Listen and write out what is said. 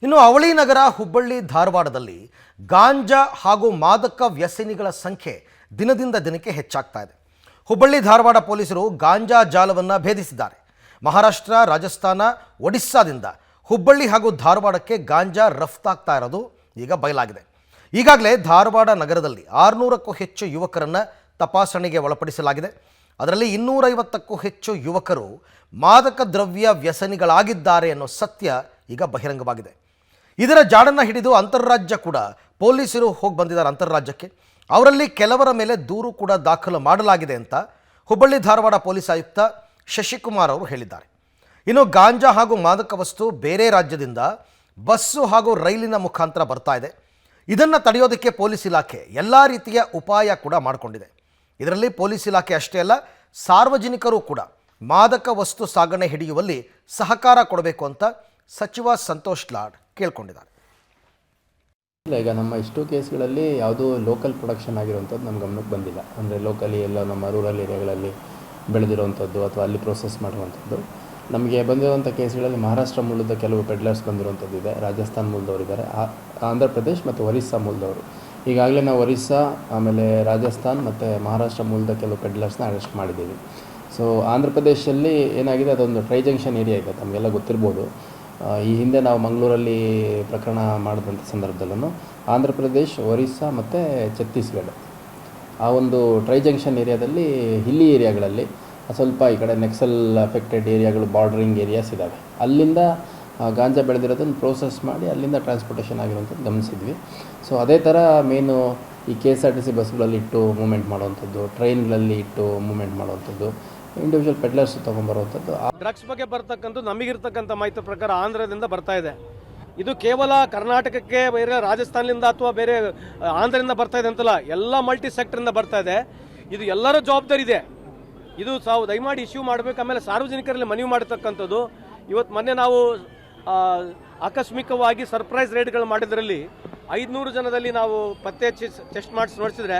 ಇನ್ನು ಅವಳಿ ನಗರ, ಹುಬ್ಬಳ್ಳಿ, ಧಾರವಾಡದಲ್ಲಿ ಗಾಂಜಾ ಹಾಗೂ ಮಾದಕ ವ್ಯಸನಿಗಳ ಸಂಖ್ಯೆ ದಿನದಿಂದ ದಿನಕ್ಕೆ ಹೆಚ್ಚಾಗ್ತಾ ಇದೆ. ಹುಬ್ಬಳ್ಳಿ, ಧಾರವಾಡ ಪೊಲೀಸರು ಗಾಂಜಾ ಜಾಲವನ್ನು ಭೇದಿಸಿದ್ದಾರೆ. ಮಹಾರಾಷ್ಟ್ರ, ರಾಜಸ್ಥಾನ, ಒಡಿಸ್ಸಾದಿಂದ ಹುಬ್ಬಳ್ಳಿ ಹಾಗೂ ಧಾರವಾಡಕ್ಕೆ ಗಾಂಜಾ ರಫ್ತಾಗ್ತಾ ಇರೋದು ಈಗ ಬಯಲಾಗಿದೆ. ಈಗಾಗಲೇ ಧಾರವಾಡ ನಗರದಲ್ಲಿ 600ಕ್ಕೂ ಹೆಚ್ಚು ಯುವಕರನ್ನು ತಪಾಸಣೆಗೆ ಒಳಪಡಿಸಲಾಗಿದೆ. ಅದರಲ್ಲಿ 250ಕ್ಕೂ ಹೆಚ್ಚು ಯುವಕರು ಮಾದಕ ದ್ರವ್ಯ ವ್ಯಸನಿಗಳಾಗಿದ್ದಾರೆ ಅನ್ನೋ ಸತ್ಯ ಈಗ ಬಹಿರಂಗವಾಗಿದೆ. ಇದರ ಜಾಡನ್ನು ಹಿಡಿದು ಅಂತಾರಾಜ್ಯ ಕೂಡ ಪೊಲೀಸರು ಹೋಗಿ ಬಂದಿದ್ದಾರೆ. ಅಂತಾರಾಜ್ಯಕ್ಕೆ ಅವರಲ್ಲಿ ಕೆಲವರ ಮೇಲೆ ದೂರು ಕೂಡ ದಾಖಲು ಮಾಡಲಾಗಿದೆ ಅಂತ ಹುಬ್ಬಳ್ಳಿ ಧಾರವಾಡ ಪೊಲೀಸ್ ಆಯುಕ್ತ ಶಶಿಕುಮಾರ್ ಅವರು ಹೇಳಿದ್ದಾರೆ. ಇನ್ನು ಗಾಂಜಾ ಹಾಗೂ ಮಾದಕ ವಸ್ತು ಬೇರೆ ರಾಜ್ಯದಿಂದ ಬಸ್ಸು ಹಾಗೂ ರೈಲಿನ ಮುಖಾಂತರ ಬರ್ತಾ ಇದೆ. ಇದನ್ನು ತಡೆಯೋದಕ್ಕೆ ಪೊಲೀಸ್ ಇಲಾಖೆ ಎಲ್ಲ ರೀತಿಯ ಉಪಾಯ ಕೂಡ ಮಾಡಿಕೊಂಡಿದೆ. ಇದರಲ್ಲಿ ಪೊಲೀಸ್ ಇಲಾಖೆ ಅಷ್ಟೇ ಅಲ್ಲ, ಸಾರ್ವಜನಿಕರು ಕೂಡ ಮಾದಕ ವಸ್ತು ಸಾಗಣೆ ಹಿಡಿಯುವಲ್ಲಿ ಸಹಕಾರ ಕೊಡಬೇಕು ಅಂತ ಸಚಿವ ಸಂತೋಷ್ ಲಾಡ್ ಕೇಳ್ಕೊಂಡಿದ್ದಾರೆ. ಈಗ ನಮ್ಮ ಇಷ್ಟು ಕೇಸ್ಗಳಲ್ಲಿ ಯಾವುದೂ ಲೋಕಲ್ ಪ್ರೊಡಕ್ಷನ್ ಆಗಿರುವಂಥದ್ದು ನಮ್ಮ ಗಮನಕ್ಕೆ ಬಂದಿಲ್ಲ. ಅಂದರೆ ಲೋಕಲಿ ಎಲ್ಲ ನಮ್ಮ ರೂರಲ್ ಏರಿಯಾಗಳಲ್ಲಿ ಬೆಳೆದಿರುವಂಥದ್ದು ಅಥವಾ ಅಲ್ಲಿ ಪ್ರೊಸೆಸ್ ಮಾಡುವಂಥದ್ದು. ನಮಗೆ ಬಂದಿರುವಂಥ ಕೇಸ್ಗಳಲ್ಲಿ ಮಹಾರಾಷ್ಟ್ರ ಮೂಲದ ಕೆಲವು ಪೆಡ್ಲರ್ಸ್ ಬಂದಿರುವಂಥದ್ದು ಇದೆ, ರಾಜಸ್ಥಾನ ಮೂಲದವರಿದ್ದಾರೆ, ಆಂಧ್ರ ಪ್ರದೇಶ್ ಮತ್ತು ಒರಿಸ್ಸಾ ಮೂಲದವರು. ಈಗಾಗಲೇ ನಾವು ಒರಿಸ್ಸಾ, ಆಮೇಲೆ ರಾಜಸ್ಥಾನ್ ಮತ್ತು ಮಹಾರಾಷ್ಟ್ರ ಮೂಲದ ಕೆಲವು ಪೆಡ್ಲರ್ಸ್ನ ಅರೆಸ್ಟ್ ಮಾಡಿದ್ದೀವಿ. ಸೊ ಆಂಧ್ರ ಪ್ರದೇಶದಲ್ಲಿ ಏನಾಗಿದೆ, ಅದೊಂದು ಟ್ರೈ ಜಂಕ್ಷನ್ ಏರಿಯಾ ಇದೆ, ತಮಗೆಲ್ಲ ಗೊತ್ತಿರ್ಬೋದು. ಈ ಹಿಂದೆ ನಾವು ಮಂಗಳೂರಲ್ಲಿ ಪ್ರಕರಣ ಮಾಡಿದಂಥ ಸಂದರ್ಭದಲ್ಲೂ ಆಂಧ್ರ ಪ್ರದೇಶ್, ಒರಿಸ್ಸಾ ಮತ್ತು ಛತ್ತೀಸ್ಗಢ ಆ ಒಂದು ಟ್ರೈ ಜಂಕ್ಷನ್ ಏರಿಯಾದಲ್ಲಿ ಹಿಲ್ಲಿ ಏರಿಯಾಗಳಲ್ಲಿ ಸ್ವಲ್ಪ ಈ ಕಡೆ ನೆಕ್ಸಲ್ ಅಫೆಕ್ಟೆಡ್ ಏರಿಯಾಗಳು, ಬಾರ್ಡರಿಂಗ್ ಏರಿಯಾಸ್ ಇದ್ದಾವೆ. ಅಲ್ಲಿಂದ ಗಾಂಜಾ ಬೆಳೆದಿರೋದನ್ನು ಪ್ರೋಸೆಸ್ ಮಾಡಿ ಅಲ್ಲಿಂದ ಟ್ರಾನ್ಸ್ಪೋರ್ಟೇಷನ್ ಆಗಿರೋಂಥದ್ದು ಗಮನಿಸಿದ್ವಿ. ಸೊ ಅದೇ ಥರ ಮೇನು ಈ KSRTC ಬಸ್ಗಳಲ್ಲಿ ಇಟ್ಟು ಮೂವ್ಮೆಂಟ್ ಮಾಡುವಂಥದ್ದು, ಟ್ರೈನ್ಗಳಲ್ಲಿ ಇಟ್ಟು ಮೂವ್ಮೆಂಟ್ ಮಾಡುವಂಥದ್ದು, ಇಂಡಿವಿಜುವಲ್ ಪೆಡ್ಲರ್ಸ್ ತೊಗೊಂಬರುವಂಥದ್ದು. ಡ್ರಗ್ಸ್ ಬಗ್ಗೆ ಬರ್ತಕ್ಕಂಥ ನಮಗಿರ್ತಕ್ಕಂಥ ಮಾಹಿತಿ ಪ್ರಕಾರ ಆಂಧ್ರದಿಂದ ಬರ್ತಾ ಇದೆ. ಇದು ಕೇವಲ ಕರ್ನಾಟಕಕ್ಕೆ, ಬೇರೆ ರಾಜಸ್ಥಾನದಿಂದ ಅಥವಾ ಬೇರೆ ಆಂಧ್ರದಿಂದ ಬರ್ತಾ ಇದೆ ಅಂತಲ್ಲ, ಎಲ್ಲ ಮಲ್ಟಿ ಸೆಕ್ಟರಿಂದ ಬರ್ತಾ ಇದೆ. ಇದು ಎಲ್ಲರ ಜವಾಬ್ದಾರಿ ಇದೆ. ಇದು ದಯಮಾಡಿ ಇಶ್ಯೂ ಮಾಡಬೇಕು. ಆಮೇಲೆ ಸಾರ್ವಜನಿಕರಲ್ಲಿ ಮನವಿ ಮಾಡತಕ್ಕಂಥದ್ದು, ಇವತ್ತು ಮೊನ್ನೆ ನಾವು ಆಕಸ್ಮಿಕವಾಗಿ ಸರ್ಪ್ರೈಸ್ ರೇಡ್ಗಳು ಮಾಡಿದ್ರಲ್ಲಿ 500 ಜನದಲ್ಲಿ ನಾವು ಪತ್ತೆ ಹಚ್ಚಿ ಟೆಸ್ಟ್ ಮಾಡಿಸಿ ನೋಡಿಸಿದ್ರೆ